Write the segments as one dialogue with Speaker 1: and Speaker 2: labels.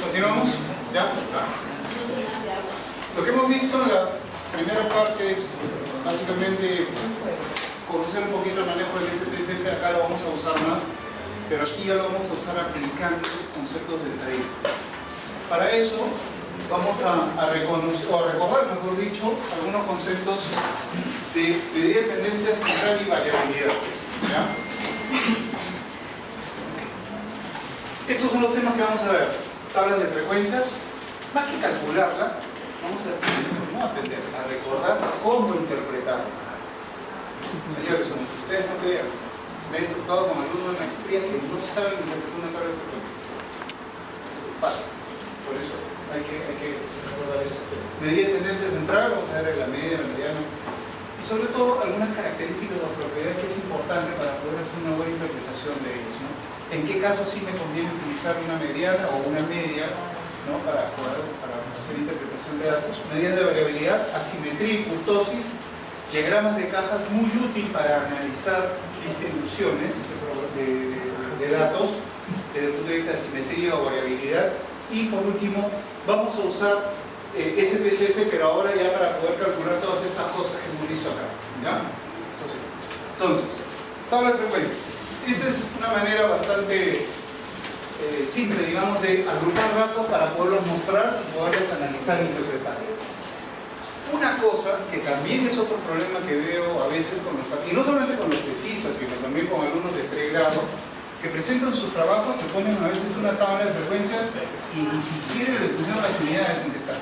Speaker 1: ¿Continuamos? ¿Ya? Lo que hemos visto en la primera parte es básicamente conocer un poquito el manejo del SPSS. Acá lo vamos a usar más, pero aquí ya lo vamos a usar aplicando conceptos de estadística. Para eso vamos a reconocer, o a recordar, mejor dicho, algunos conceptos de medida de tendencia central y variabilidad. ¿Ya? Estos son los temas que vamos a ver. Tablas de frecuencias. Más que calcularla, vamos a aprender a recordar cómo interpretarla. Señores, aunque ustedes no crean, me he tocado con alumnos de maestría que no saben interpretar una tabla de frecuencias. Pasa. Por eso hay que recordar estos temas. Medida de tendencia central, vamos a ver la media, la mediana. Y sobre todo algunas características de la propiedad que es importante para poder hacer una buena interpretación de ellos, ¿no? En qué caso sí me conviene utilizar una mediana o una media, ¿no? para hacer interpretación de datos. Medidas de variabilidad, asimetría y kurtosis, diagramas de cajas, muy útil para analizar distribuciones de datos desde el punto de vista de asimetría o variabilidad. Y por último, vamos a usar SPSS, pero ahora ya para poder calcular todas estas cosas que hemos visto acá. ¿Ya? Entonces, tabla de frecuencias. Esa es una manera bastante simple, digamos, de agrupar datos para poderlos mostrar y poderlos analizar e interpretar. Una cosa que también es otro problema que veo a veces con los, y no solamente con los tesistas, sino también con alumnos de pregrado, que presentan sus trabajos, que ponen a veces una tabla de frecuencias y ni siquiera les pusieron las unidades en que están.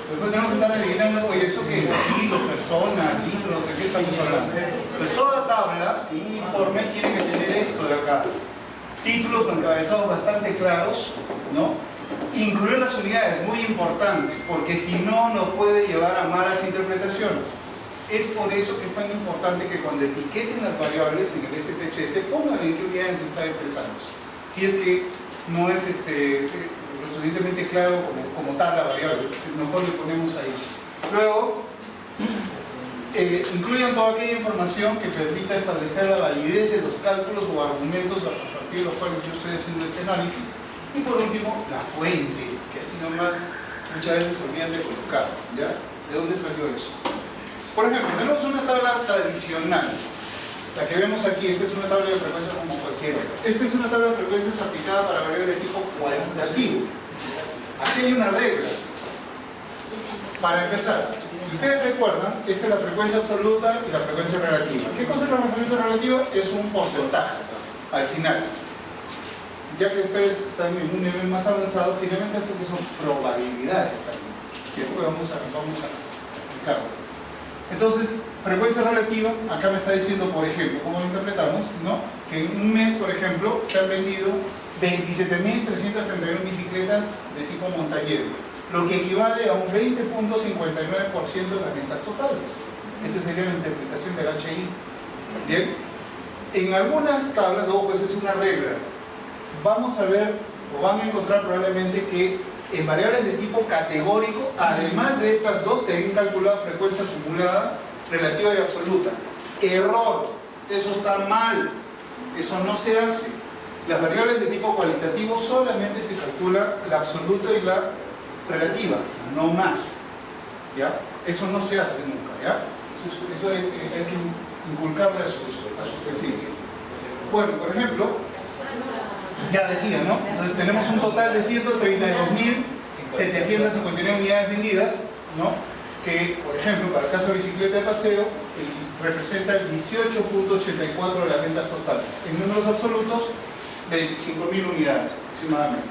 Speaker 1: Después tenemos que estar adivinando, oye, ¿eso qué es? Kilos, personas, litros, ¿de qué estamos hablando? Pues toda tabla, un informe, tiene que tener esto de acá. Títulos con encabezados bastante claros, ¿no? Incluir las unidades, muy importante, porque si no, nos puede llevar a malas interpretaciones. Es por eso que es tan importante que cuando etiqueten las variables en el SPSS, pongan en qué unidades se está expresando. Si es que no es lo suficientemente claro como tal la variable, mejor le ponemos ahí. Luego, incluyan toda aquella información que permita establecer la validez de los cálculos o argumentos a partir de los cuales yo estoy haciendo este análisis. Y por último, la fuente, que así nomás muchas veces se olvidan de colocar. ¿Ya? ¿De dónde salió eso? Por ejemplo, tenemos una tabla tradicional. La que vemos aquí, esta es una tabla de frecuencias como cualquiera. Esta es una tabla de frecuencias aplicada para variables de tipo cualitativo. Aquí hay una regla. Para empezar, si ustedes recuerdan, esta es la frecuencia absoluta y la frecuencia relativa. ¿Qué cosa es la frecuencia relativa? Es un porcentaje al final. Ya que ustedes están en un nivel más avanzado, finalmente esto que son probabilidades también. Que después vamos a explicarlo. Entonces, frecuencia relativa, acá me está diciendo, por ejemplo, ¿cómo lo interpretamos? ¿No? Que en un mes, por ejemplo, se han vendido 27.331 bicicletas de tipo montañero, lo que equivale a un 20.59% de las ventas totales. Esa sería la interpretación del HI. Bien, en algunas tablas, ojo, esa es una regla, vamos a ver, o van a encontrar probablemente que en variables de tipo categórico, además de estas dos, te han calculado frecuencia acumulada, relativa y absoluta. Error, eso está mal, eso no se hace. Las variables de tipo cualitativo solamente se calcula la absoluta y la relativa, no más. ¿Ya? Eso no se hace nunca. ¿Ya? Eso hay que inculcarle a sus tesistas. Bueno, por ejemplo, ya decía, ¿no? Entonces tenemos un total de 132.759 unidades vendidas, ¿no? Que, por ejemplo, para el caso de bicicleta de paseo, representa el 18.84 de las ventas totales. En números absolutos, 25.000 unidades aproximadamente.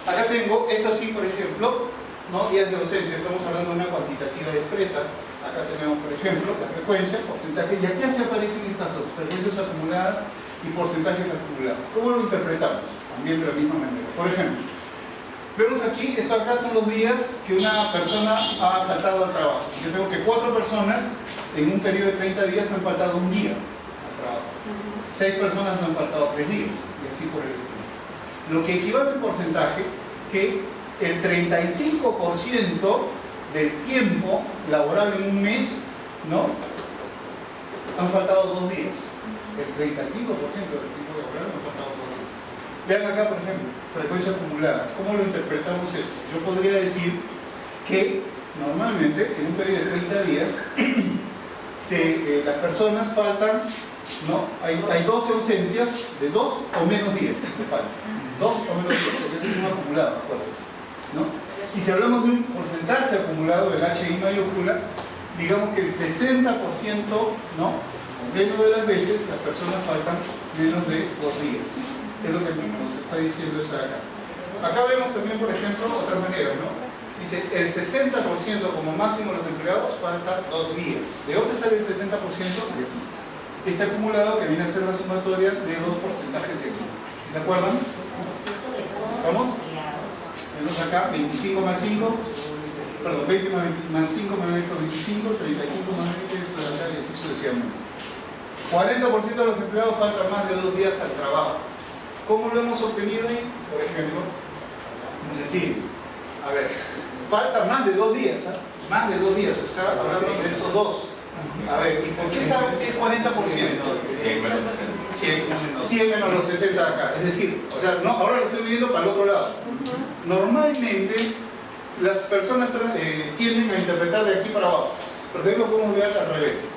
Speaker 1: Acá tengo, esta sí, por ejemplo, ¿no? Días de docencia, estamos hablando de una cuantitativa discreta. Acá tenemos, por ejemplo, la frecuencia, porcentaje, y aquí se aparecen estas dos, frecuencias acumuladas y porcentajes acumulados. ¿Cómo lo interpretamos? También de la misma manera. Por ejemplo, vemos aquí, esto acá son los días que una persona ha faltado al trabajo. Yo tengo que 4 personas en un periodo de 30 días han faltado un día al trabajo. 6 personas no han faltado 3 días, y así por el estilo. Lo que equivale al porcentaje que el 35% del tiempo laborable en un mes, ¿no? Han faltado 2 días. El 35% del tiempo laborable han faltado 2 días. Vean acá, por ejemplo, frecuencia acumulada. ¿Cómo lo interpretamos esto? Yo podría decir que normalmente en un periodo de 30 días las personas faltan, ¿no? Hay 12 ausencias de 2 o menos días que faltan. 2 o menos días, porque esto es un acumulado, ¿no? Y si hablamos de un porcentaje acumulado del HI mayúscula, digamos que el 60%, ¿no? O menos de las veces las personas faltan menos de 2 días. Es lo que nos está diciendo eso de acá. Acá vemos también, por ejemplo, otra manera, ¿no? Dice, el 60% como máximo de los empleados falta 2 días. ¿De dónde sale el 60%? De aquí. Este acumulado que viene a ser la sumatoria de los porcentajes de aquí. ¿Sí se acuerdan? ¿Vamos? Vemos acá 25 más 5, perdón, 20 más 5 más estos 25, 35 más 20, esto de acá y así sucesivamente. 40% de los empleados faltan más de 2 días al trabajo. ¿Cómo lo hemos obtenido ahí? Por ejemplo, muy sencillo. A ver, falta más de 2 días, ¿eh? Más de 2 días, está hablando de estos dos. A ver, ¿y por qué saben que es 40%? 100 menos los 60 de acá. Es decir, o sea, no, ahora lo estoy viendo para el otro lado. Normalmente, las personas tienden a interpretar de aquí para abajo. Pero ustedes lo podemos ver al revés.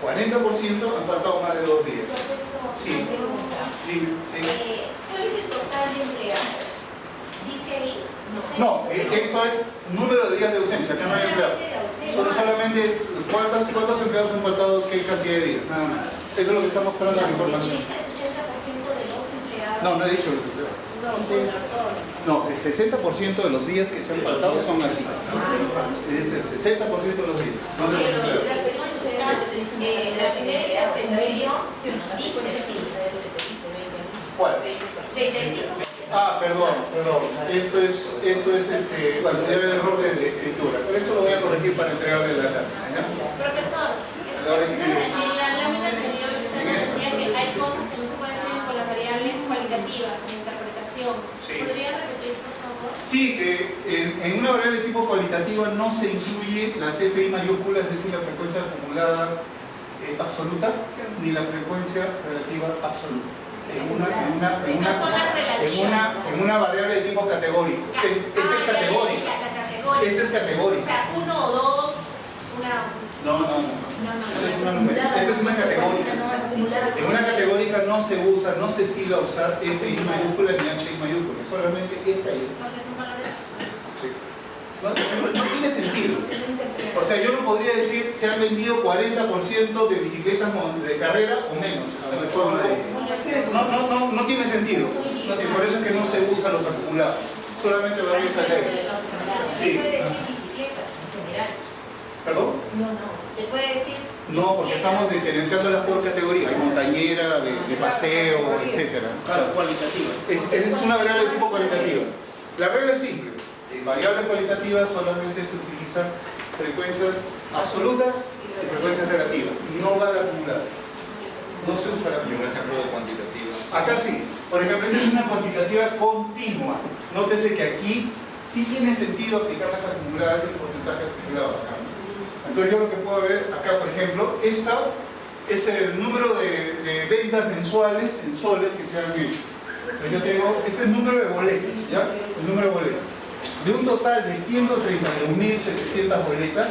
Speaker 1: 40% han faltado más de 2 días.
Speaker 2: Profesor,
Speaker 1: Sí.
Speaker 2: ¿Cuál es el total de empleados? Dice ahí.
Speaker 1: No, esto es número de días de ausencia, acá no hay empleados. Son solamente cuántos empleados han faltado, qué cantidad de días, nada más. Eso es lo que está mostrando la información.
Speaker 2: ¿Dice el 60% de los empleados?
Speaker 1: No, no he dicho los empleados. No, el 60% de los días que se han faltado son así. Es el 60% de los días, no de los empleados.
Speaker 2: La primera interpretación dice sí.
Speaker 1: ¿Cuál?
Speaker 2: 35%.
Speaker 1: Ah, perdón. Esto es bueno, debe haber error de escritura. Pero esto lo voy a corregir para entregarle la carta.
Speaker 2: Profesor, en la lámina anterior usted nos decía que hay cosas que no se pueden hacer con las variables cualitativas, en interpretación.
Speaker 1: Sí.
Speaker 2: ¿Podría repetir, por favor?
Speaker 1: Sí, en una variable tipo cualitativa no se incluye las FI mayúsculas, es decir, la frecuencia acumulada absoluta, ni la frecuencia relativa absoluta. En una variable de tipo categórico. Este es categórico. Este es categórico.
Speaker 2: O sea, 1 o 2,
Speaker 1: No. Esta es una categórica. En una categórica no se usa, no se estila usar FI mayúscula ni HI mayúscula, solamente esta y esta.
Speaker 2: porque son valores.
Speaker 1: Sí. No tiene sentido. O sea, yo no podría decir se han vendido 40% de bicicletas de carrera o menos. No tiene sentido. Por eso es que no se usan los acumulados. Solamente va a esa ley.
Speaker 2: Se puede decir bicicletas en general.
Speaker 1: ¿Perdón?
Speaker 2: Se puede decir.
Speaker 1: No, porque estamos diferenciándolas por categoría. Hay montañera, de paseo, etc.
Speaker 3: Claro, cualitativa.
Speaker 1: Esa es una variable de tipo cualitativa. La regla es simple. En variables cualitativas solamente se utilizan frecuencias absolutas y frecuencias relativas. No va la acumulada. No se usa la
Speaker 3: Y un
Speaker 1: acumulada.
Speaker 3: ejemplo de cuantitativa.
Speaker 1: Acá sí. Por ejemplo, esta es una cuantitativa continua. Nótese que aquí sí tiene sentido aplicar las acumuladas y el porcentaje acumulado acá. Entonces yo lo que puedo ver acá, por ejemplo, esta es el número de ventas mensuales en soles que se han hecho. Entonces yo tengo, este es el número de boletas, ¿ya? El número de boletas. De un total de 131.700 boletas,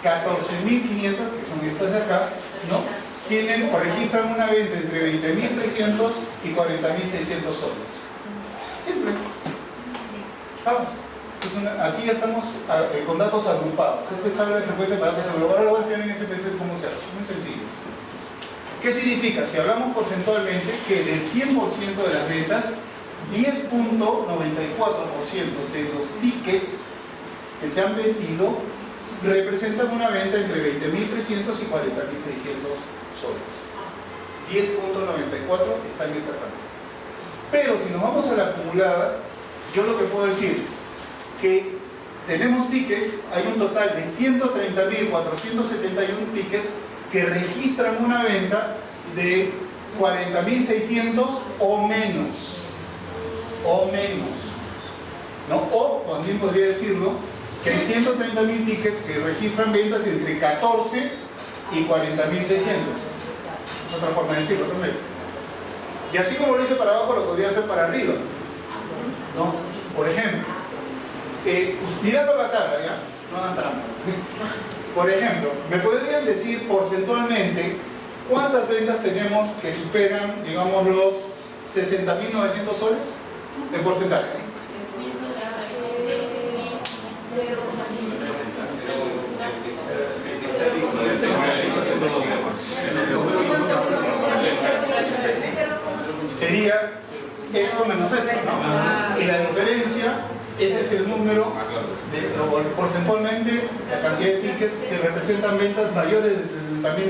Speaker 1: 14.500, que son estas de acá, ¿no? Tienen o registran una venta entre 20.300 y 40.600 soles. Simple. Vamos. Aquí ya estamos con datos agrupados. Esta es tabla de frecuencia para datos agrupados. Ahora lo voy a enseñar en SPSS cómo se hace. Muy sencillo. ¿Qué significa? Si hablamos porcentualmente, que del 100% de las ventas, 10.94% de los tickets que se han vendido representan una venta entre 20.300 y 40.600 soles. 10.94 está en esta tabla. Pero si nos vamos a la acumulada, yo lo que puedo decir que tenemos tickets, hay un total de 130.471 tickets que registran una venta de 40.600 o menos. ¿No? O también podría decirlo que hay 130.000 tickets que registran ventas entre 14 y 40.600. Es otra forma de decirlo también. Y así como lo hice para abajo, lo podría hacer para arriba. Por ejemplo, mirando la tabla, ¿ya? No hagan trampa. Por ejemplo, ¿me podrían decir porcentualmente cuántas ventas tenemos que superan, digamos, los 60.900 soles en porcentaje? Sería esto menos esto, ¿no? Y la diferencia, ese es el número, o porcentualmente, la cantidad de tickets que representan ventas mayores de 60.900.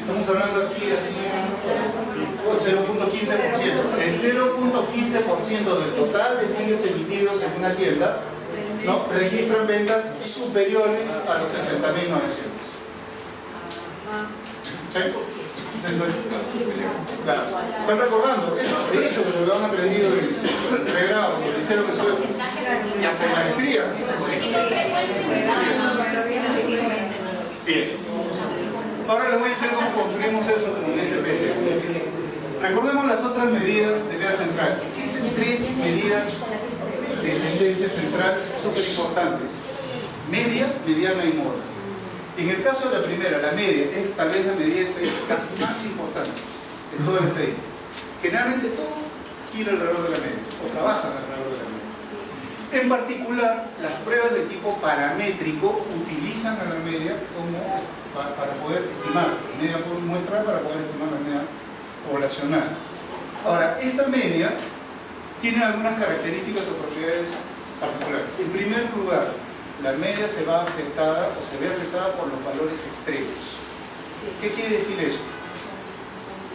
Speaker 1: Estamos hablando aquí así, 0.15%. El 0.15% del total de tickets emitidos en una tienda, ¿no?, registran ventas superiores a los 60.900. ¿Sí? Claro. ¿Están recordando? Eso, de hecho, que lo han aprendido en el pregrado, en el liceo que soy, y hasta en maestría. Bien. Ahora les voy a enseñar cómo construimos eso con SPSS. Recordemos las otras medidas de vea central. Existen 3 medidas de tendencia central súper importantes: media, mediana y moda. En el caso de la primera, la media, es tal vez la medida estadística más importante en toda la estadística. Generalmente todo gira alrededor de la media, o trabaja alrededor de la media. En particular, las pruebas de tipo paramétrico utilizan a la media como para poder estimarse, media muestral para poder estimar la media poblacional. Ahora, esta media tiene algunas características o propiedades particulares. En primer lugar, la media se ve afectada por los valores extremos. ¿Qué quiere decir eso?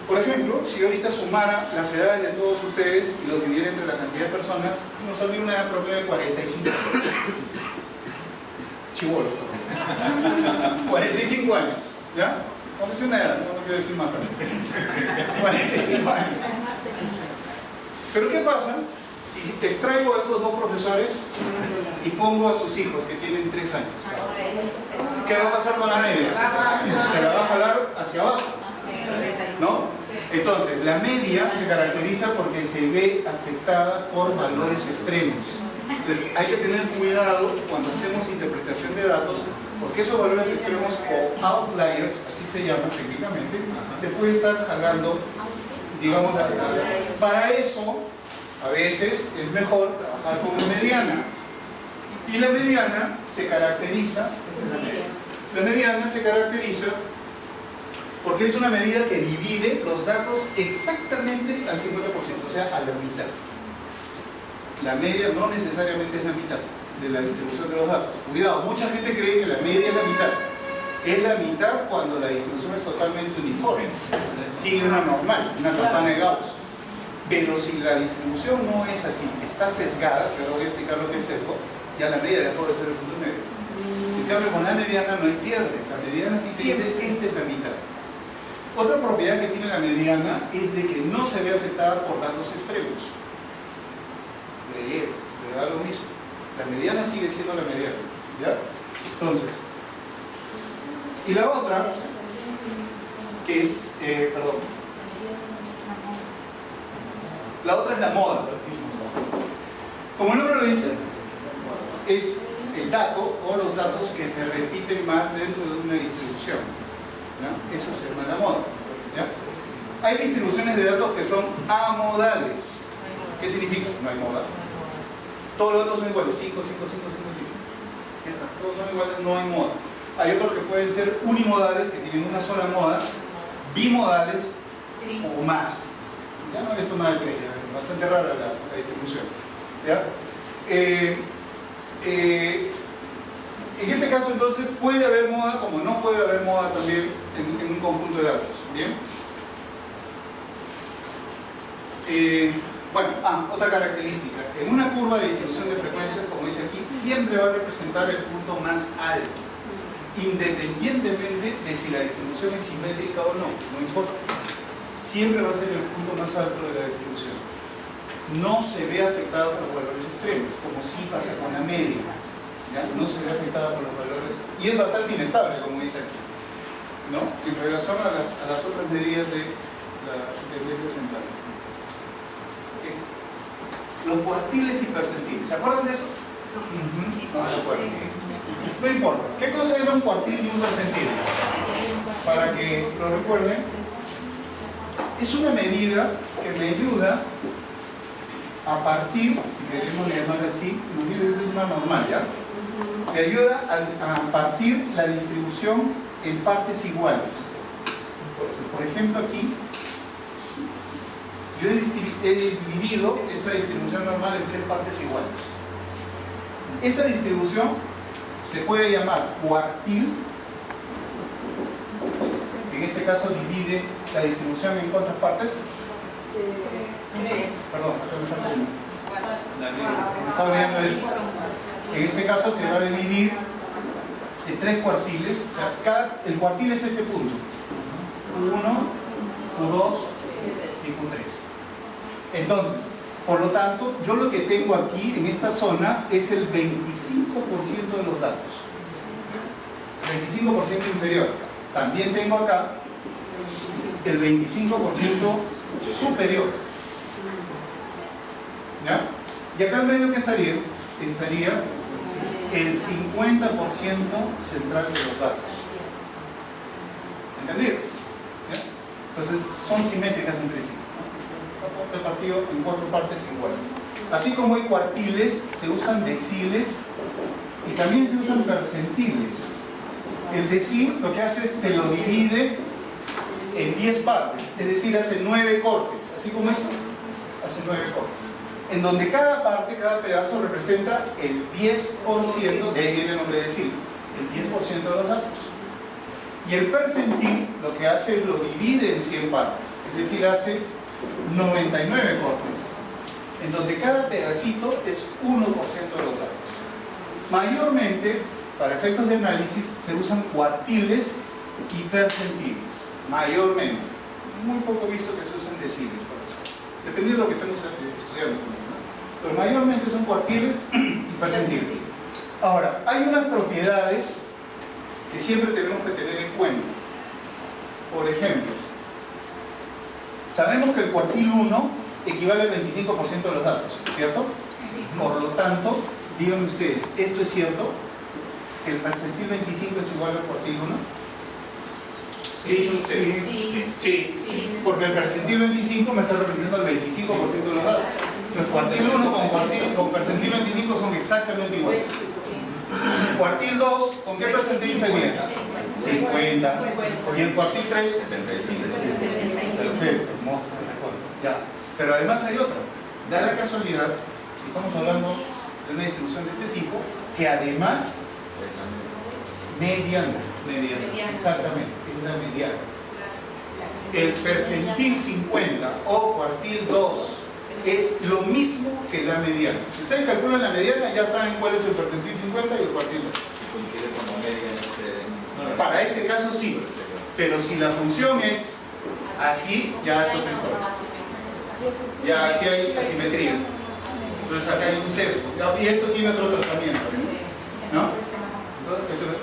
Speaker 1: Por ejemplo, si yo ahorita sumara las edades de todos ustedes y los dividiera entre la cantidad de personas, nos saldría una edad promedio de 45. Chibolos. 45 años, ¿ya? Vamos a decir una edad, no quiero decir más tarde. 45 años. Pero ¿qué pasa si extraigo a estos 2 profesores y pongo a sus hijos que tienen 3 años? ¿Qué va a pasar con la media? Se la va a jalar hacia abajo, ¿no? Entonces, la media se caracteriza porque se ve afectada por valores extremos. Entonces, hay que tener cuidado cuando hacemos interpretación de datos, porque esos valores extremos, o outliers, así se llaman técnicamente, te puede estar jalando, digamos, para eso, a veces es mejor trabajar con una mediana. Y la mediana se caracteriza, la mediana se caracteriza porque es una medida que divide los datos exactamente al 50%, o sea, a la mitad. La media no necesariamente es la mitad de la distribución de los datos. Cuidado, mucha gente cree que la media es la mitad. Es la mitad cuando la distribución es totalmente uniforme. Sigue una normal, una campana de Gauss. Pero si la distribución no es así, está sesgada, pero voy a explicar lo que es sesgo, ya la media dejó de ser el punto medio. En cambio, con la mediana no hay pierde. La mediana sí te dice, esta es la mitad. Otra propiedad que tiene la mediana es de que no se ve afectada por datos extremos. Le da lo mismo. La mediana sigue siendo la mediana, ¿ya? Entonces, y la otra, que es, la otra es la moda. Como el nombre lo dice, es el dato o los datos que se repiten más dentro de una distribución, ¿ya? Eso se llama la moda, ¿ya? Hay distribuciones de datos que son amodales. ¿Qué significa? No hay moda. Todos los datos son iguales, 5, 5, 5, 5, 5. Ya está, todos son iguales, no hay moda. Hay otros que pueden ser unimodales, que tienen una sola moda, bimodales o más. Ya no es tomada de 3, bastante rara la distribución, ¿ya? En este caso, entonces, puede haber moda como no puede haber moda también en un conjunto de datos, ¿bien? Bueno, otra característica. En una curva de distribución de frecuencias, como dice aquí, siempre va a representar el punto más alto, independientemente de si la distribución es simétrica o no, no importa. Siempre va a ser el punto más alto de la distribución. No se ve afectada por los valores extremos, como sí pasa con la media, ¿ya? No se ve afectada por los valores, y es bastante inestable, como dice aquí, ¿no? En relación a las otras medidas de la tendencia central. los cuartiles y percentiles. ¿Se acuerdan de eso? No se acuerdan. No importa. ¿Qué cosa era un cuartil y un percentil? Para que lo recuerden, es una medida que me ayuda a partir, si queremos llamarla así, es una normal, ¿ya? Me ayuda a partir la distribución en partes iguales. Por ejemplo, aquí yo he dividido esta distribución normal en 3 partes iguales. Esa distribución se puede llamar cuartil. En este caso divide la distribución en cuántas partes. Perdón, acá me falta uno. Me estaba olvidando de eso. En este caso te va a dividir en 3 cuartiles. O sea, el cuartil es este punto: Q1, Q2 y Q3. Entonces, por lo tanto, yo lo que tengo aquí en esta zona es el 25% de los datos. 25% inferior. También tengo acá el 25% superior. ¿Ya? Y acá en medio, ¿qué estaría? Estaría el 50% central de los datos. ¿Entendido? ¿Ya? Entonces, son simétricas entre sí. Repartido en 4 partes iguales. Así como hay cuartiles, se usan deciles y también se usan percentiles. El decil lo que hace es te lo divide en 10 partes, es decir, hace 9 cortes, así como esto, hace 9 cortes, en donde cada parte, cada pedazo representa el 10%, de ahí viene el nombre de decil, el 10% de los datos. Y el percentil lo que hace es lo divide en 100 partes, es decir, hace 99 cortes, en donde cada pedacito es 1% de los datos. Mayormente, para efectos de análisis, se usan cuartiles y percentiles. Mayormente. Muy poco visto que se usen deciles para eso. Dependiendo de lo que estemos estudiando, ¿no? Pero mayormente son cuartiles y percentiles. Ahora, hay unas propiedades que siempre tenemos que tener en cuenta. Por ejemplo, sabemos que el cuartil 1 equivale al 25% de los datos, ¿cierto? Por lo tanto, díganme ustedes, ¿esto es cierto? ¿Que el percentil 25 es igual al cuartil 1? ¿Qué dicen ustedes? Sí, porque el percentil 25 me está representando el 25% de los datos. El cuartil 1 con percentil 25 son exactamente iguales. El cuartil 2, ¿con qué percentil sería? 50. ¿Y el cuartil 3? 75. Perfecto, ya. Pero además hay otra. Da la casualidad, si estamos hablando de una distribución de este tipo, que además mediana. Exactamente, es la mediana. El percentil 50 o cuartil 2 es lo mismo que la mediana. Si ustedes calculan la mediana, ya saben cuál es el percentil 50 y el cuartil 2.
Speaker 3: Coincide con la media.
Speaker 1: Para este caso sí, pero si la función es así, ya es otra historia. Ya aquí hay asimetría. Entonces acá hay un sesgo. Y esto tiene otro tratamiento, ¿no?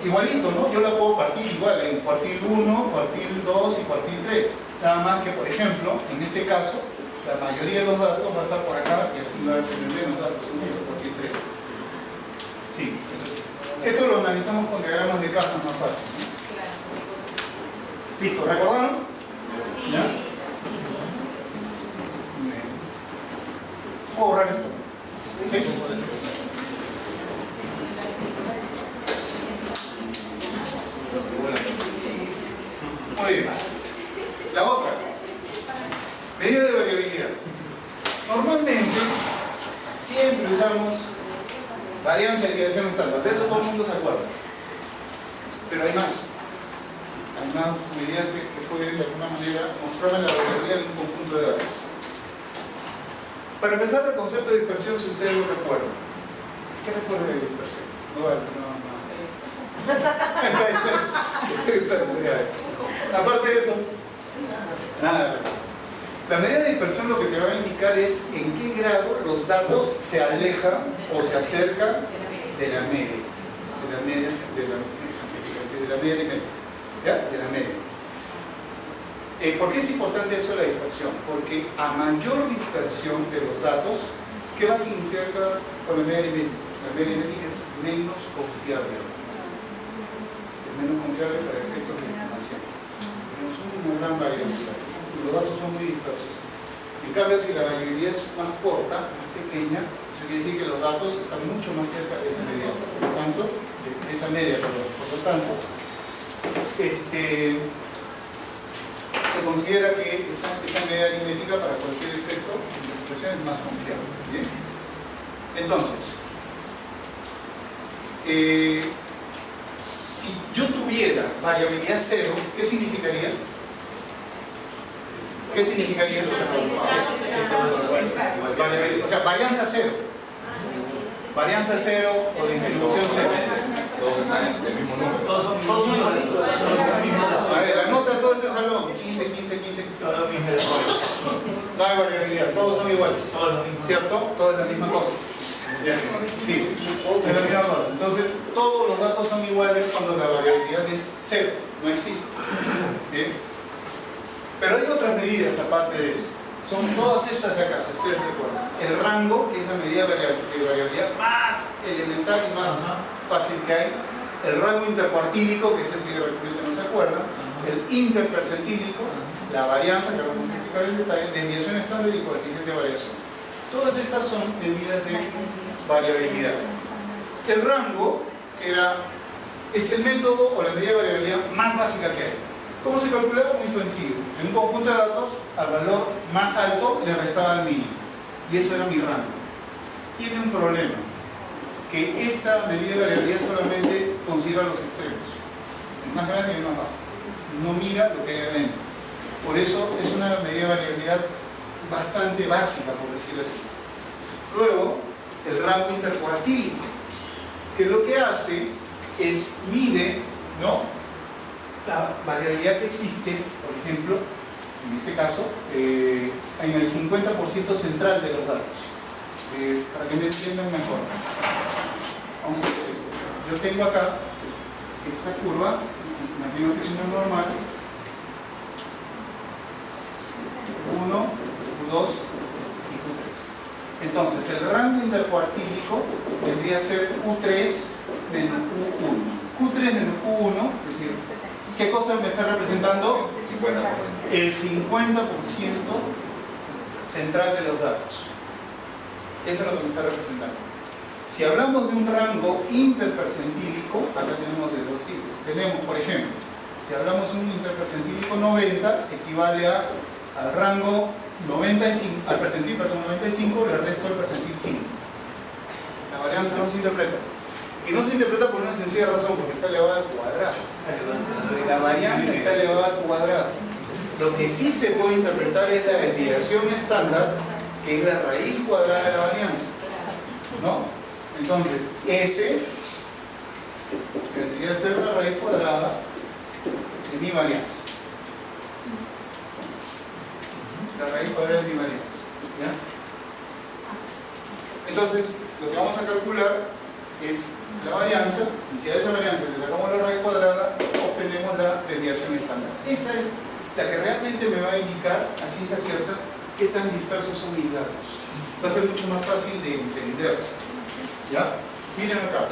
Speaker 1: Igualito, ¿no? Yo la puedo partir igual en cuartil 1, cuartil 2 y cuartil 3. Nada más que, por ejemplo, en este caso, la mayoría de los datos va a estar por acá y aquí va a ser menos datos en el cuartil 3. Sí, eso sí. Esto lo analizamos con diagramas de cajas más fácil, ¿no? ¿Listo? ¿Recordaron? ¿Ya? ¿Puedo borrar esto? ¿Sí? Muy bien. La otra. Medida de variabilidad. Normalmente, siempre usamos varianza de desviación estándar. De eso todo el mundo se acuerda. Pero hay más. Hay más medidas que pueden de alguna manera mostrarme la variabilidad de un conjunto de datos. Para empezar, el concepto de dispersión, si ustedes lo recuerdan. ¿Qué recuerda de dispersión? Aparte de eso, nada. La medida de dispersión lo que te va a indicar es en qué grado los datos se alejan o se acercan de la media. De la media aritmética. ¿Ya? De la media. ¿Por qué es importante eso de la dispersión? Porque a mayor dispersión de los datos, ¿Qué va a significar con la media aritmética? La media aritmética es menos confiable. Es menos confiable para efectos de estimación. Tenemos una gran variabilidad. Los datos son muy dispersos. En cambio, si la variabilidad es más corta, más pequeña, eso quiere decir que los datos están mucho más cerca de esa media. Por lo tanto, Por lo tanto, se considera que esa media aritmética para cualquier efecto de interpretación es más confiable. ¿Bien? Entonces, si yo tuviera variabilidad cero, ¿qué significaría? ¿Qué significaría eso? O sea, varianza cero. Varianza cero o distribución cero.
Speaker 3: Todos están en el mismo número.
Speaker 1: Todos son igualitos. A ver, anota todo este salón. 15, 15, 15. No hay variabilidad, todos son iguales. ¿Cierto? Todo es la misma cosa. Bien. Sí, es la misma cosa. Entonces, todos los datos son iguales cuando la variabilidad es cero. No existe. Bien. Pero hay otras medidas aparte de eso. Son todas estas de acá, si ustedes recuerdan. El rango, que es la medida de variabilidad más elemental y más fácil que hay. El rango intercuartílico, que ese sí de repente no se acuerdan. El interpercentílico, la varianza, que vamos a explicar en detalle, desviación estándar y coeficiente de variación. Todas estas son medidas de variabilidad. El rango, que es el método o la medida de variabilidad más básica que hay. ¿Cómo se calculaba? Muy sencillo. En un conjunto de datos, al valor más alto le restaba el mínimo. Y eso era mi rango. Tiene un problema. Que esta medida de variabilidad solamente considera los extremos. El más grande y el más bajo. No mira lo que hay adentro. Por eso es una medida de variabilidad bastante básica, por decirlo así. Luego, el rango intercuartílico, que lo que hace es mide, ¿no?, la variabilidad que existe, por ejemplo, en este caso, en el 50% central de los datos. Para que me entiendan mejor. Vamos a hacer esto. Yo tengo acá esta curva, imagino que es una normal. 1, Q2 y Q3. Entonces, el rango intercuartílico vendría a ser Q3 menos Q1. Q3 menos Q1, es decir, ¿qué cosa me está representando?
Speaker 3: 50%.
Speaker 1: El 50% central de los datos. Eso es lo que me está representando. Si hablamos de un rango interpercentílico, acá tenemos de dos tipos. Tenemos, por ejemplo, si hablamos de un interpercentílico 90, equivale al rango 95, al percentil, perdón, 95, le resto el percentil 5. La varianza no se interpreta. Y no se interpreta por una sencilla razón, porque está elevada al cuadrado. La varianza está elevada al cuadrado. Lo que sí se puede interpretar es la desviación estándar, que es la raíz cuadrada de la varianza, ¿no? Entonces, S vendría a ser la raíz cuadrada de mi varianza. La raíz cuadrada de mi varianza, ¿ya? Entonces, lo que vamos a calcular es la varianza, y si a esa varianza le sacamos la raíz cuadrada, obtenemos la desviación estándar. Esta es la que realmente me va a indicar a ciencia cierta qué tan dispersos son mis datos. Va a ser mucho más fácil de entenderse. ¿Ya? Miren acá.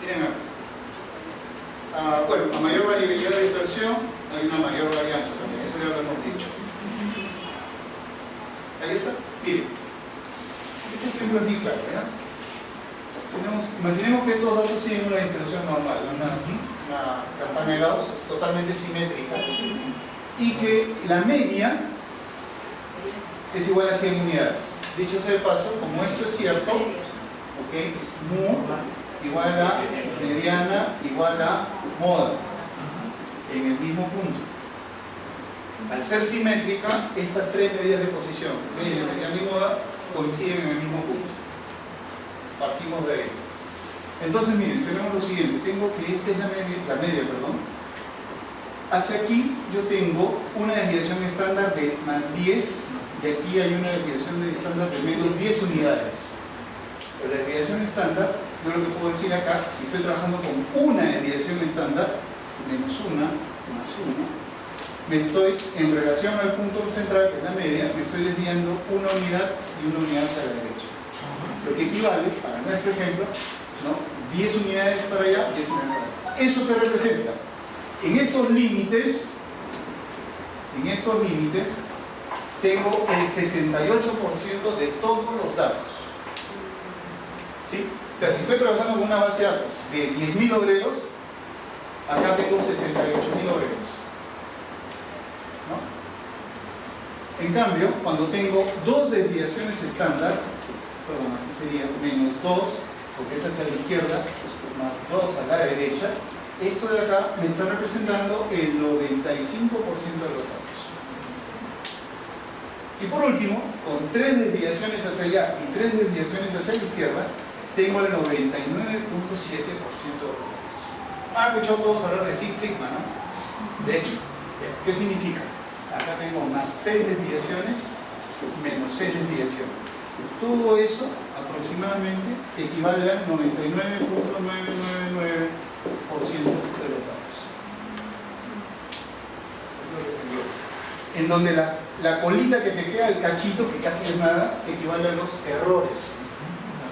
Speaker 1: Miren acá. Bueno, a mayor variabilidad de dispersión hay una mayor varianza también, eso ya lo hemos dicho. Ahí está. Miren. Este ejemplo es muy claro, ¿ya? Imaginemos que estos datos siguen una distribución normal, una campana de Gauss totalmente simétrica, y que la media es igual a 100 unidades. Dicho sea de paso, como esto es cierto, ¿okay?, mu igual a mediana igual a moda en el mismo punto. Al ser simétrica, estas tres medidas de posición, media, mediana y moda, coinciden en el mismo punto. Partimos de ahí. Entonces, miren, tenemos lo siguiente. Tengo que esta es la media, perdón. Hacia aquí yo tengo una desviación estándar de más 10 y aquí hay una desviación estándar de menos 10 unidades. Pero la desviación estándar, yo lo que puedo decir acá, si estoy trabajando con una desviación estándar, menos 1 más 1, me estoy, en relación al punto central, que es la media, me estoy desviando una unidad y una unidad hacia la derecha. Lo que equivale, para nuestro ejemplo, ¿no? 10 unidades para allá, 10 unidades para allá. ¿Eso qué representa? En estos límites, tengo el 68% de todos los datos. ¿Sí? O sea, si estoy trabajando con una base de datos de 10.000 obreros, acá tengo 68.000 obreros. ¿No? En cambio, cuando tengo dos desviaciones estándar, perdón, aquí sería menos 2, porque es hacia la izquierda, más 2 a la derecha, esto de acá me está representando el 95% de los datos. Y por último, con 3 desviaciones hacia allá y 3 desviaciones hacia la izquierda, tengo el 99.7% de los datos. Han escuchado todos hablar de Six Sigma, ¿no? De hecho, ¿qué significa? Acá tengo más 6 desviaciones, menos 6 desviaciones. Todo eso aproximadamente equivale al 99.999% de los datos. En donde la colita que te queda, el cachito, que casi es nada, equivale a los errores.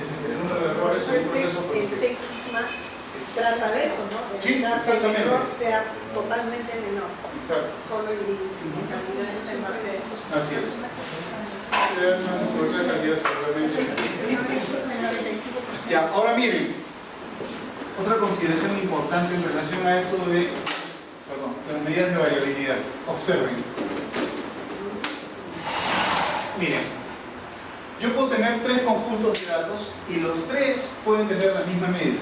Speaker 1: Ese es el número de errores en un proceso productivo.
Speaker 4: El Six Sigma trata de eso, ¿no? De
Speaker 1: Sí,
Speaker 4: tratar
Speaker 1: exactamente.
Speaker 4: que el error sea totalmente menor.
Speaker 1: Exacto.
Speaker 4: Solo el calidad está en base a eso.
Speaker 1: Así es. Profesor de calidad, seguramente. Ya, ahora miren, otra consideración importante en relación a esto de, las medidas de variabilidad. Observen. Miren, yo puedo tener 3 conjuntos de datos y los 3 pueden tener la misma media.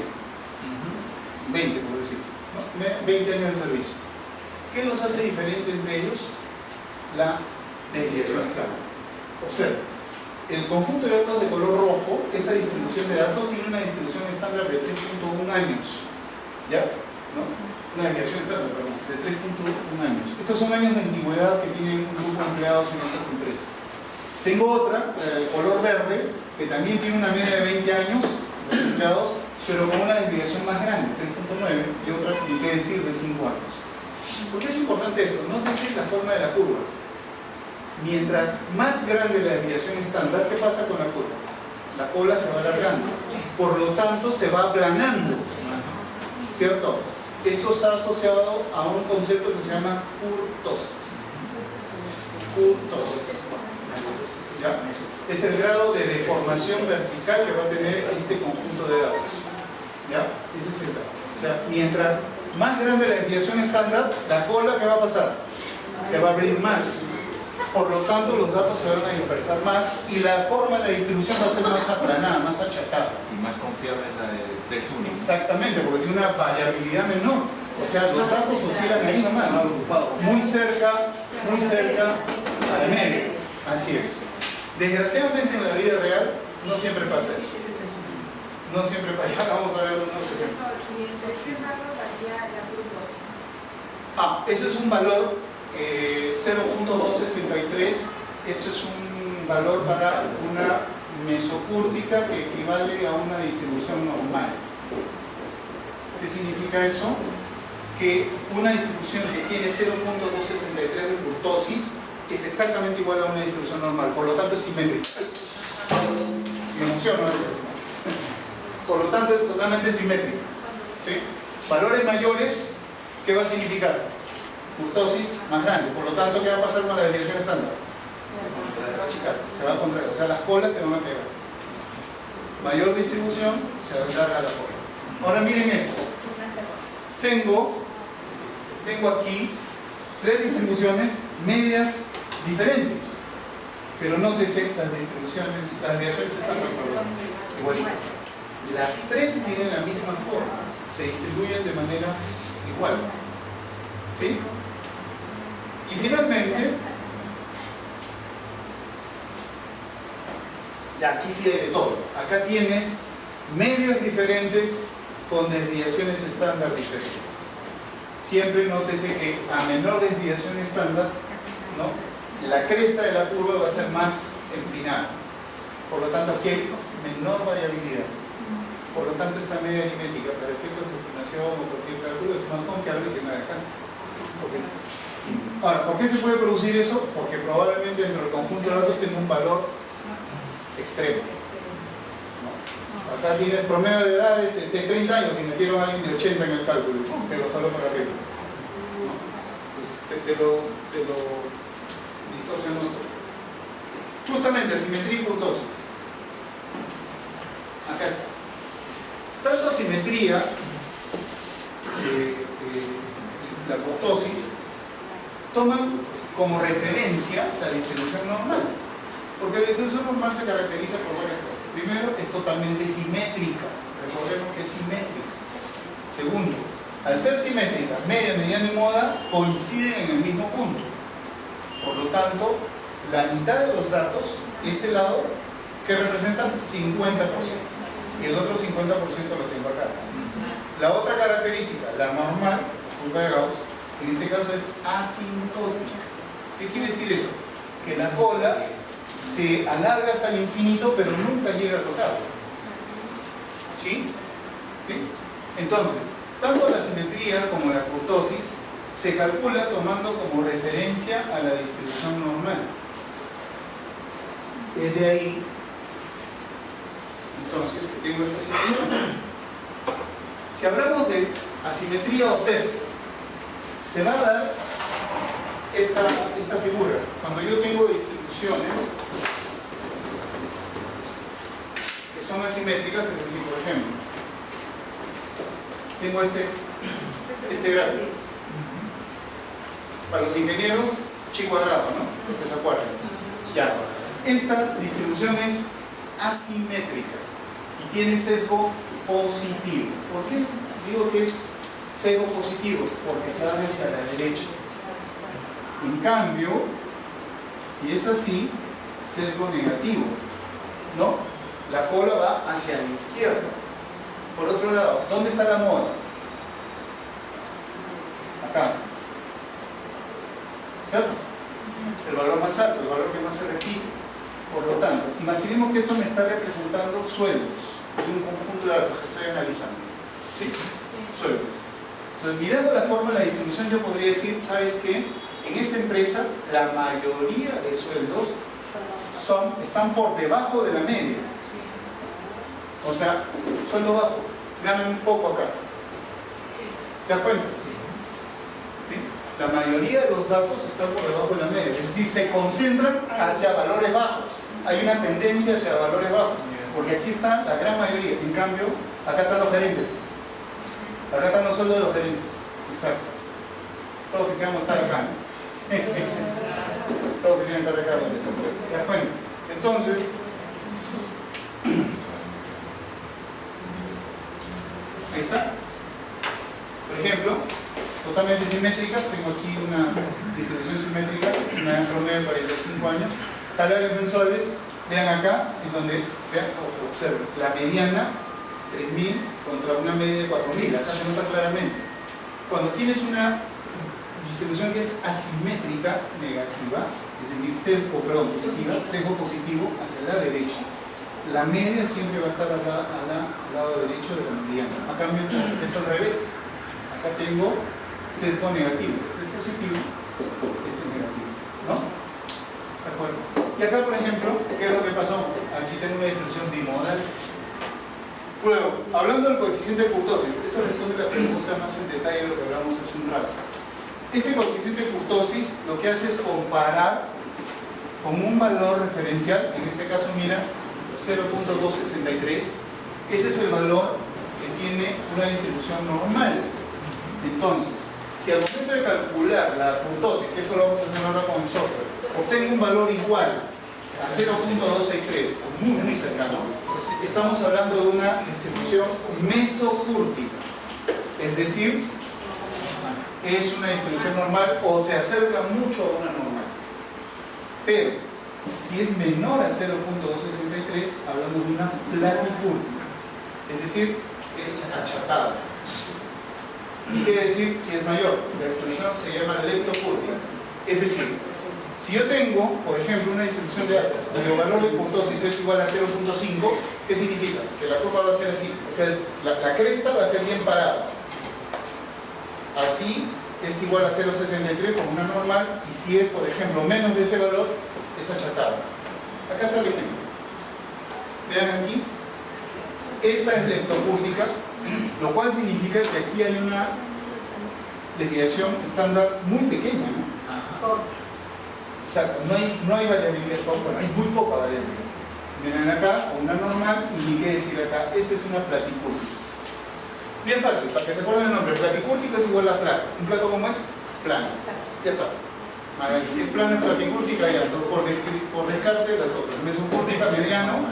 Speaker 1: 20, por decir, ¿no? 20 años de servicio. ¿Qué los hace diferente entre ellos? La desviación estándar. Observen, el conjunto de datos de color rojo, esta distribución de datos tiene una distribución estándar de 3.1 años. ¿Ya? ¿No? Una desviación estándar, perdón, de 3.1 años. Estos son años de antigüedad que tienen un grupo de empleados en estas empresas. Tengo otra, el color verde, que también tiene una media de 20 años, los empleados, pero con una desviación más grande, 3.9, y otra, ni qué decir, de 5 años. ¿Por qué es importante esto? Nótese la forma de la curva. Mientras más grande la desviación estándar, ¿qué pasa con la curva? La cola se va alargando, por lo tanto se va aplanando, ¿cierto? Esto está asociado a un concepto que se llama kurtosis. Kurtosis. ¿Ya? Es el grado de deformación vertical que va a tener este conjunto de datos. ¿Ya? Ese es el grado. O sea, mientras más grande la desviación estándar, la cola, ¿qué va a pasar? Se va a abrir más. Por lo tanto, los datos se van a dispersar más y la forma de la distribución va a ser más aplanada, más achatada.
Speaker 3: Y más confiable es la de 3.1.
Speaker 1: Exactamente, porque tiene una variabilidad menor. O sea, los datos oscilan ahí nomás, muy cerca a la media. Así es. Desgraciadamente en la vida real no siempre pasa eso. No siempre pasa. Ya vamos a ver unos ejemplos. Eso es un valor 0.263. Esto es un valor para una mesocúrtica que equivale a una distribución normal. ¿Qué significa eso? Que una distribución que tiene 0.263 de kurtosis es exactamente igual a una distribución normal, por lo tanto es simétrica. Me emociono. Por lo tanto es totalmente simétrica. ¿Sí? Valores mayores, ¿qué va a significar? Kurtosis más grande, por lo tanto, ¿qué va a pasar con la desviación estándar? Se va a achicar, se va a contraer, o sea, las colas se van a pegar. Mayor distribución, se alarga la cola. Ahora miren esto. Tengo aquí 3 distribuciones medias diferentes, pero nótese las distribuciones, las desviaciones estándar, igualitas. Las 3 tienen la misma forma, se distribuyen de manera igual. ¿Sí? Y finalmente, y aquí sí hay de todo. Acá tienes medias diferentes con desviaciones estándar diferentes. Siempre nótese que a menor desviación estándar, ¿no?, la cresta de la curva va a ser más empinada. Por lo tanto, aquí hay menor variabilidad. Por lo tanto, esta media aritmética para efectos de estimación o cualquier cálculo es más confiable que la de acá. ¿Okay? Ahora, ¿por qué se puede producir eso? Porque probablemente dentro del conjunto de datos tenga un valor extremo. ¿No? Acá tiene el promedio de edades de 30 años y metieron a alguien de 80 en el cálculo y ¡pum! Te lo jaló para arriba. ¿No? Entonces te lo distorsionó todo. Justamente asimetría y kurtosis. Acá está. Tanto asimetría, la kurtosis, toman como referencia la distribución normal. Porque la distribución normal se caracteriza por varias cosas. Primero, es totalmente simétrica. Recordemos que es simétrica. Segundo, al ser simétrica, media, mediana y moda coinciden en el mismo punto. Por lo tanto, la mitad de los datos, este lado, que representan 50%. Y el otro 50% lo tengo acá. La otra característica, la normal, curva de Gauss, en este caso es asintótica. ¿Qué quiere decir eso? Que la cola se alarga hasta el infinito, pero nunca llega a tocar. ¿Sí? ¿Sí? Entonces, tanto la simetría como la kurtosis se calcula tomando como referencia a la distribución normal. Desde ahí, entonces, tengo esta situación. Si hablamos de asimetría o sesgo, se va a dar esta figura. Cuando yo tengo distribuciones que son asimétricas, es decir, por ejemplo, tengo este gráfico. Para los ingenieros, chi cuadrado, ¿no? Que es a 4. Ya. Esta distribución es asimétrica y tiene sesgo positivo. ¿Por qué digo que es sesgo positivo? Porque se abre hacia la derecha. En cambio, si es así, sesgo negativo, ¿no? La cola va hacia la izquierda. Por otro lado, ¿dónde está la moda? Acá. ¿Cierto? El valor más alto, el valor que más se repite. Por lo tanto, imaginemos que esto me está representando sueldos de un conjunto de datos que estoy analizando. ¿Sí? Sueldos. Entonces, mirando la fórmula de distribución, yo podría decir, ¿sabes qué? En esta empresa, la mayoría de sueldos están por debajo de la media. O sea, sueldo bajo, ganan un poco acá. ¿Te das cuenta? ¿Sí? La mayoría de los datos están por debajo de la media, es decir, se concentran hacia valores bajos. Hay una tendencia hacia valores bajos, porque aquí está la gran mayoría. En cambio, acá están los gerentes. Acá están los sueldos de los gerentes. Exacto. Todos quisiéramos estar acá, ¿no? Todos quisieran estar acá. ¿Te das cuenta? Entonces, ahí está. Por ejemplo, totalmente simétrica. Tengo aquí una distribución simétrica, una en promedio de 45 años. Salarios mensuales, vean acá, en donde, vean, observen, la mediana 3.000 contra una media de 4.000, acá se nota claramente. Cuando tienes una distribución que es asimétrica negativa, es decir, sesgo positivo hacia la derecha, la media siempre va a estar al lado derecho de la mediana. Acá es al revés. Acá tengo sesgo negativo, este es positivo, este es negativo, ¿no? ¿De acuerdo? Y acá, por ejemplo, ¿qué es lo que pasó? Aquí tengo una distribución bimodal. Luego, hablando del coeficiente de kurtosis, esto responde a la pregunta más en detalle de lo que hablamos hace un rato. Este coeficiente de kurtosis lo que hace es comparar con un valor referencial, en este caso mira, 0.263. Ese es el valor que tiene una distribución normal. Entonces, si al momento de calcular la kurtosis, que eso lo vamos a hacer ahora con el software, obtengo un valor igual a 0.263, muy cercano, estamos hablando de una distribución mesocúrtica, es decir, es una distribución normal o se acerca mucho a una normal. Pero si es menor a 0.263, hablamos de una platicúrtica, es decir, es achatada. ¿Y qué decir si es mayor? La distribución se llama leptocúrtica. Es decir, si yo tengo, por ejemplo, una distribución de datos cuyo valor de kurtosis es igual a 0.5, ¿qué significa? Que la curva va a ser así, o sea, la cresta va a ser bien parada. Así es igual a 0,63 como una normal, y si es, por ejemplo, menos de ese valor, es achatada. Acá está el ejemplo. Vean aquí. Esta es leptocúrtica, lo cual significa que aquí hay una desviación estándar muy pequeña, ¿no? Exacto, no hay variabilidad, bueno, hay muy poca variabilidad. Miren acá, una normal, y ni qué decir acá, esta es una platicúrtica. Bien fácil, para que se acuerden el nombre, platicúrtico es igual a plato. ¿Un plato cómo es? Plano. Ya está. A ver, si es plano es platicúrtica, ya, por descarte las otras. Mesocúrtica, mediano,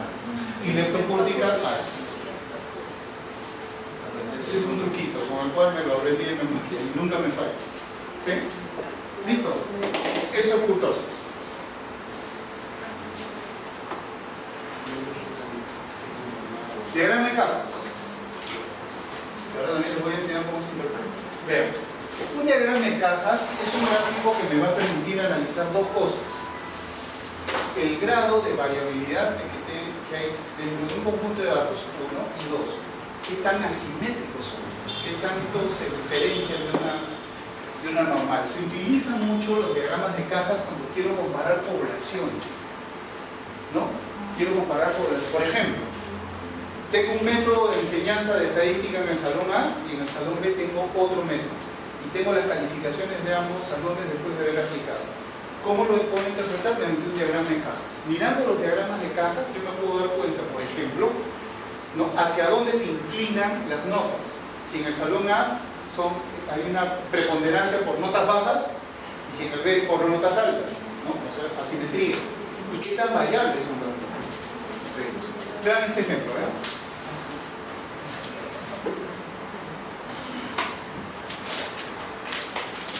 Speaker 1: y leptocúrtica, alto. Ese es un truquito con el cual me lo aprendí de memoria y nunca me falla. ¿Sí? ¿Listo? Eso es kurtosis. Diagrama de cajas. Ahora también les voy a enseñar cómo se interpreta. Vean, un diagrama de cajas es un gráfico que me va a permitir analizar dos cosas. El grado de variabilidad que hay dentro de un conjunto de datos, 1 y 2. Qué tan asimétricos son, qué tanto se diferencian de una normal. Se utilizan mucho los diagramas de cajas cuando quiero comparar poblaciones, ¿no? Quiero comparar poblaciones. Por ejemplo, tengo un método de enseñanza de estadística en el salón A y en el salón B tengo otro método. Y tengo las calificaciones de ambos salones después de haber aplicado. ¿Cómo lo puedo interpretar? Mediante un diagrama de cajas. Mirando los diagramas de cajas, yo me puedo dar cuenta, por ejemplo, ¿no? Hacia dónde se inclinan las notas. Si en el salón A hay una preponderancia por notas bajas y si en el B por notas altas, ¿no? O sea, asimetría. ¿Y qué tan variables son las notas? Vean este ejemplo, ¿eh?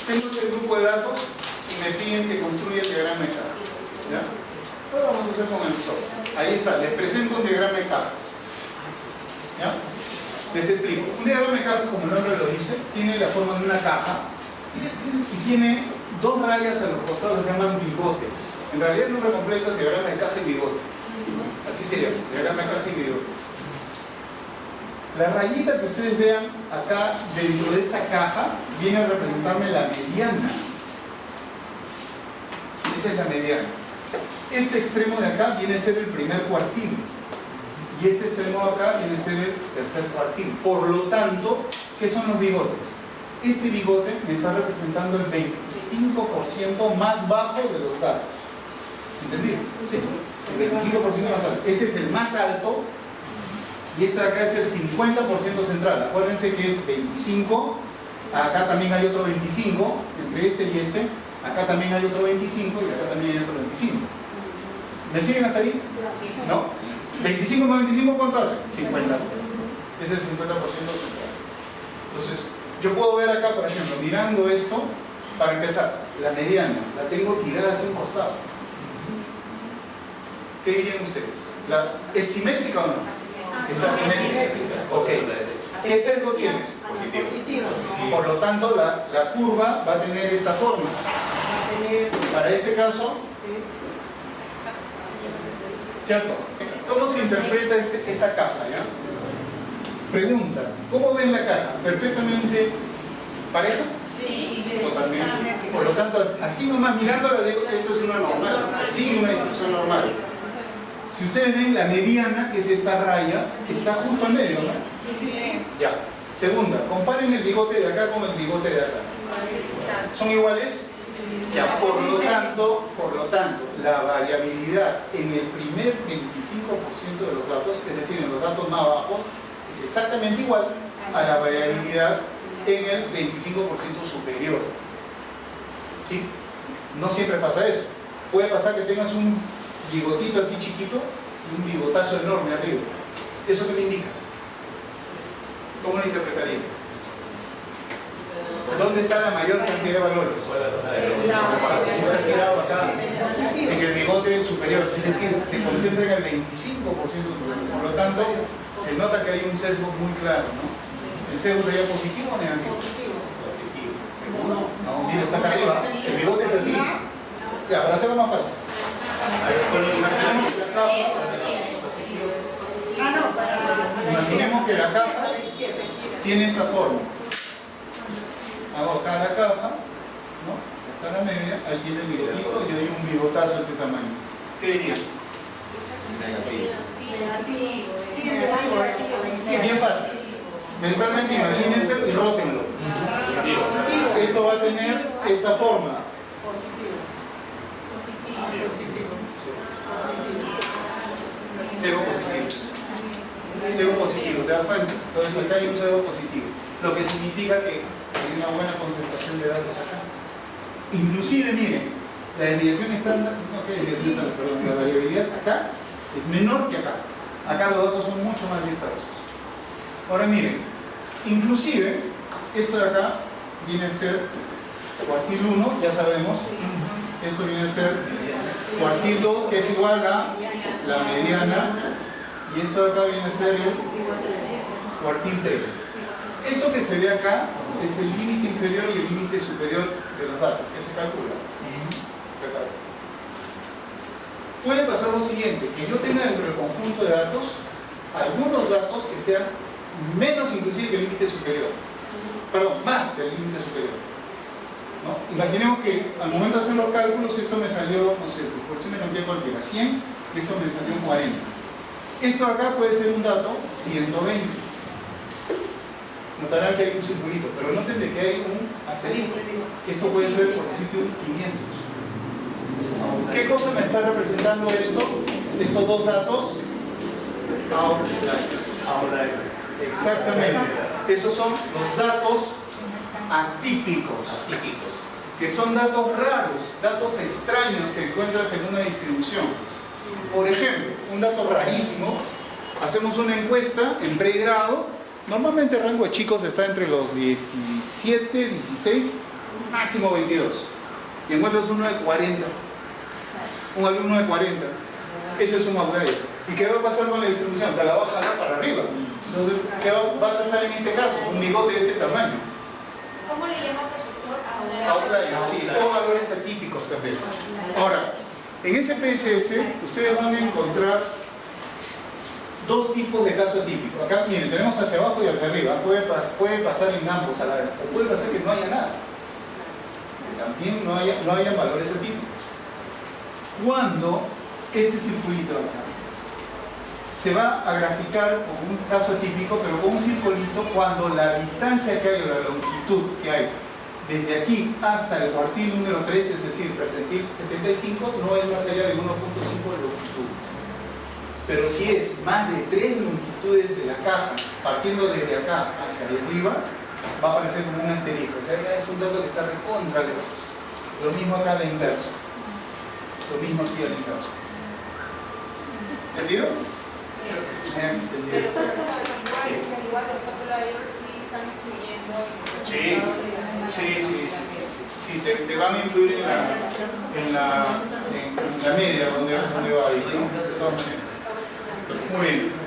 Speaker 1: Tengo este grupo de datos y me piden que construya el diagrama de cajas, ¿ya? Ahora vamos a hacer con el software. Ahí está, les presento un diagrama de cajas. ¿Ya? Les explico. Un diagrama de cajas, como el nombre lo dice, tiene la forma de una caja y tiene dos rayas a los costados que se llaman bigotes. En realidad el nombre completo es diagrama de caja y bigote. Así se llama, diagrama de caja y bigote. La rayita que ustedes vean acá dentro de esta caja viene a representarme la mediana. Esa es la mediana. Este extremo de acá viene a ser el primer cuartil. Y este extremo de acá viene a ser el tercer cuartil. Por lo tanto, ¿qué son los bigotes? Este bigote me está representando el 25% más bajo de los datos. ¿Entendido? Sí. El 25% más alto. Este es el más alto y este de acá es el 50% central. Acuérdense que es 25, acá también hay otro 25, entre este y este, acá también hay otro 25 y acá también hay otro 25. ¿Me siguen hasta ahí? ¿No? 25 más 25, ¿cuánto hace? 50. Es el 50% central. Entonces, yo puedo ver acá, por ejemplo, mirando esto, para empezar, la mediana, la tengo tirada hacia un costado. ¿Qué dirían ustedes? ¿Es simétrica o no? Es asimétrica. Ok. ¿Qué sesgo tiene?
Speaker 4: Positivo.
Speaker 1: Por lo tanto, la curva va a tener esta forma. Para este caso, ¿cierto? ¿Cómo se interpreta esta caja? ¿Ya? Pregunta, ¿cómo ven la caja? ¿Perfectamente pareja?
Speaker 2: Sí.
Speaker 1: Totalmente. Por lo tanto, así nomás mirándola digo que esto es una normal. Sí, una distribución normal. Si ustedes ven la mediana, que es esta raya, está justo al medio, ¿no? Ya. Segunda, comparen el bigote de acá con el bigote de acá. ¿Son iguales? Ya, por lo tanto, la variabilidad en el primer 25% de los datos, es decir, en los datos más bajos, es exactamente igual a la variabilidad en el 25% superior. ¿Sí? No siempre pasa eso. Puede pasar que tengas un bigotito así chiquito y un bigotazo enorme arriba. ¿Eso qué me indica? ¿Cómo lo interpretarías? ¿Dónde está la mayor cantidad de valores? Está tirado acá, en el bigote superior, es decir, se concentra en el 25% superior. Por lo tanto, se nota que hay un sesgo muy claro, ¿no? ¿El sesgo sería positivo o negativo? Positivo. No, mira, está acá arriba. El bigote es así. Ya, para hacerlo más fácil. Imaginemos que la caja tiene esta forma. hago acá la caja, ¿no? Está la media, ahí tiene el bigotito y doy un bigotazo de este tamaño. ¿Qué dirían? Bien fácil. Mentalmente imagínense y rótenlo. Esto va a tener esta forma. Cero positivo. Cero positivo, ¿te das cuenta? Entonces acá hay un cero positivo. Lo que significa que hay una buena concentración de datos acá. Inclusive, miren, la desviación estándar, no, ¿qué desviación estándar? Perdón, la variabilidad acá es menor que acá. Acá los datos son mucho más dispersos. Ahora miren, inclusive, esto de acá viene a ser cuartil 1, ya sabemos. Esto viene a ser cuartil 2, que es igual a la mediana. Y esto de acá viene a ser el cuartil 3. Esto que se ve acá es el límite inferior y el límite superior de los datos, que se calcula. Puede pasar lo siguiente, que yo tenga dentro del conjunto de datos algunos datos que sean menos inclusive que el límite superior. Perdón, más que el límite superior. ¿No? Imaginemos que al momento de hacer los cálculos esto me salió, no sé, por si me cambié cualquiera, 100 y esto me salió 40. Esto acá puede ser un dato 120. Notarán que hay un circulito, pero noten de que hay un asterisco. Esto puede ser, por decirte, un 500. ¿Qué cosa me está representando esto? Estos dos datos. Outliers. Exactamente. Esos son los datos atípicos. Que son datos raros, datos extraños que encuentras en una distribución. Por ejemplo, un dato rarísimo. Hacemos una encuesta en pregrado. Normalmente el rango de chicos está entre los 17, 16, máximo 22. Y encuentras uno de 40. Un alumno de 40. Ese es un outlier. ¿Y qué va a pasar con la distribución? Te la va a jalar para arriba. Entonces, ¿qué vas a estar en este caso? Un bigote de este tamaño.
Speaker 2: ¿Cómo le llama profesor?
Speaker 1: Outlier, sí. O valores atípicos también. Ahora, en ese PSS, ustedes van a encontrar dos tipos de caso típico. Acá, miren, tenemos hacia abajo y hacia arriba. Puede pasar en ambos a la vez. O puede pasar que no haya nada. Que también no haya valores atípicos. Cuando este circulito de acá se va a graficar como un caso típico, pero con un circulito cuando la distancia que hay o la longitud que hay desde aquí hasta el cuartil número 3, es decir, percentil 75, no es más allá de 1.5 longitudes. Pero si es más de 3 longitudes de la caja, partiendo desde acá hacia arriba, va a aparecer como un asterisco. O sea, ya es un dato que está recontra lejos. Lo mismo acá a la inversa. Lo mismo aquí a la inversa. ¿Entendido?
Speaker 2: Pero igual los outliers sí están influyendo en el resultado
Speaker 1: Sí, te van a influir en la media donde va a ir, ¿no? De todas maneras. Muy bien.